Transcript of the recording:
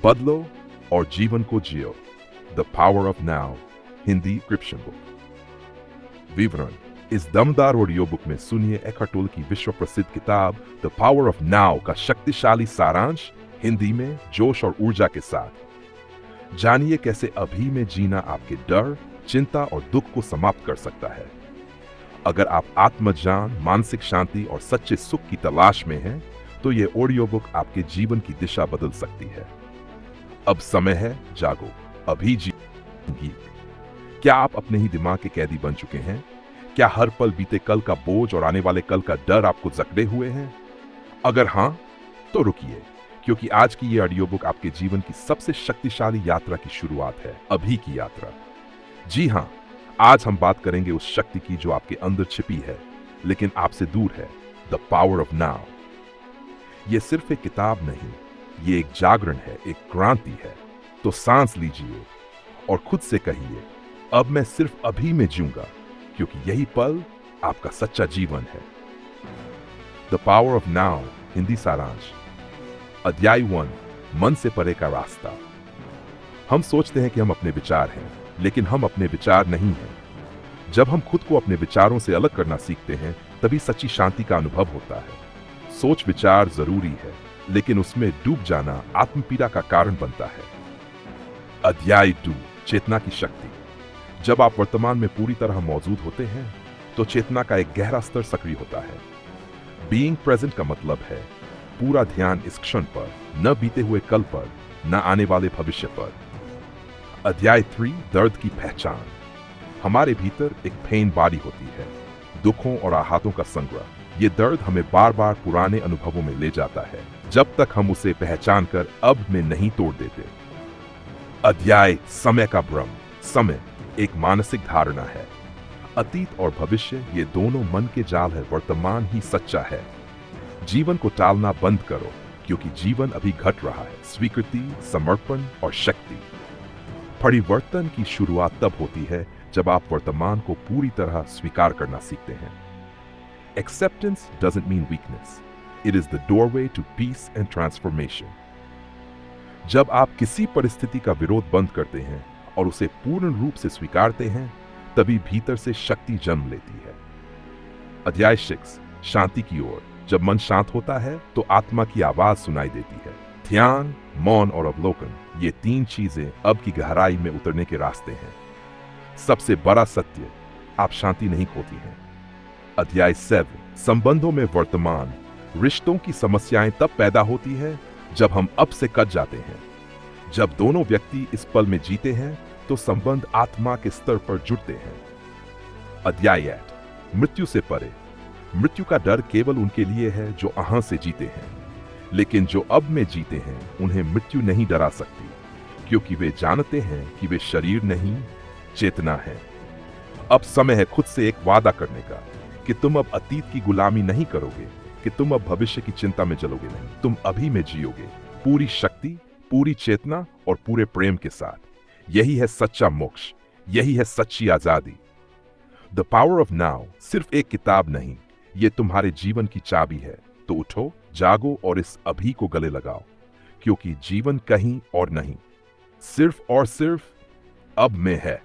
बदलो और जीवन को जियो, the power of now, Hindi क्रिप्शन बुक। विवरण: इस दमदार ऑडियो बुक में सुनिए एकहार्ट टोले की विश्व प्रसिद्ध किताब द पावर ऑफ नाउ का शक्तिशाली सारांश हिंदी में जोश और ऊर्जा के साथ। जानिए कैसे अभी में जीना आपके डर, चिंता और दुख को समाप्त कर सकता है। अगर आप आत्मज्ञान, मानसिक शांति और सच्चे सुख की तलाश में हैं, तो यह ऑडियो बुक आपके जीवन की दिशा बदल सकती है। अब समय है, जागो, अभी जिए। क्या आप अपने ही दिमाग के कैदी बन चुके हैं? क्या हर पल बीते कल का बोझ और आने वाले कल का डर आपको जकड़े हुए हैं? अगर हां, तो रुकिए, क्योंकि आज की ये ऑडियो बुक आपके जीवन की सबसे शक्तिशाली यात्रा की शुरुआत है, अभी की यात्रा। जी हां, आज हम बात करेंगे उस शक्ति की जो आपके अंदर छिपी है, लेकिन आपसे दूर है, द पावर ऑफ नाउ। ये सिर्फ एक किताब नहीं, ये एक जागरण है, एक क्रांति है। तो सांस लीजिए और खुद से कहिए, अब मैं सिर्फ अभी में जीऊंगा, क्योंकि यही पल आपका सच्चा जीवन है। The power of now, Hindi सारांश। अध्याय 1, मन से परे का रास्ता। हम सोचते हैं कि हम अपने विचार हैं, लेकिन हम अपने विचार नहीं हैं। जब हम खुद को अपने विचारों से अलग करना सीखते हैं, तभी सच्ची शांति का अनुभव होता है। सोच विचार जरूरी है, लेकिन उसमें डूब जाना आत्मपीड़ा का कारण बनता है। अध्याय 2, चेतना की शक्ति। जब आप वर्तमान में पूरी तरह मौजूद होते हैं, तो चेतना का एक गहरा स्तर सक्रिय होता है। बीइंग प्रेजेंट का मतलब है पूरा ध्यान इस क्षण पर, न बीते हुए कल पर, न आने वाले भविष्य पर। अध्याय 3, दर्द की पहचान। हमारे भीतर एक पेन बॉडी होती है, दुखों और आहतों का संग्रह। ये दर्द हमें बार बार पुराने अनुभवों में ले जाता है, जब तक हम उसे पहचान कर अब में नहीं तोड़ देते। अध्याय समय का भ्रम। समय एक मानसिक धारणा है। अतीत और भविष्य ये दोनों मन के जाल है, वर्तमान ही सच्चा है। जीवन को टालना बंद करो, क्योंकि जीवन अभी घट रहा है। स्वीकृति, समर्पण और शक्ति। परिवर्तन की शुरुआत तब होती है जब आप वर्तमान को पूरी तरह स्वीकार करना सीखते हैं। Acceptance doesn't mean weakness. It is the doorway to peace and transformation. जब आप किसी परिस्थिति का विरोध बंद करते हैं और उसे पूर्ण रूप से स्वीकारते हैं, तभी भीतर से शक्ति जन्म लेती है। अध्याय 6, शांति की ओर। जब मन शांत होता है, तो आत्मा की आवाज सुनाई देती है। ध्यान, मौन और अवलोकन, ये 3 चीजें अब की गहराई में उतरने के रास्ते हैं। सबसे बड़ा सत्य, आप शांति नहीं खोती हैं। अध्याय 7, संबंधों में वर्तमान। रिश्तों की समस्याएं तब पैदा होती है जब हम अब से कट जाते हैं। जब दोनों व्यक्ति इस पल में जीते हैं, तो संबंध आत्मा के स्तर पर जुड़ते हैं। अध्याय 8, मृत्यु से परे। मृत्यु का डर केवल उनके लिए है जो अहां से जीते हैं, लेकिन जो अब में जीते हैं, उन्हें मृत्यु नहीं डरा सकती, क्योंकि वे जानते हैं कि वे शरीर नहीं, चेतना है। अब समय है खुद से एक वादा करने का, कि तुम अब अतीत की गुलामी नहीं करोगे, कि तुम अब भविष्य की चिंता में चलोगे नहीं। तुम अभी में जियोगे, पूरी शक्ति, पूरी चेतना और पूरे प्रेम के साथ। यही है सच्चा मोक्ष, यही है सच्ची आजादी। द पावर ऑफ नाउ सिर्फ एक किताब नहीं, ये तुम्हारे जीवन की चाबी है। तो उठो, जागो और इस अभी को गले लगाओ, क्योंकि जीवन कहीं और नहीं, सिर्फ और सिर्फ अब में है।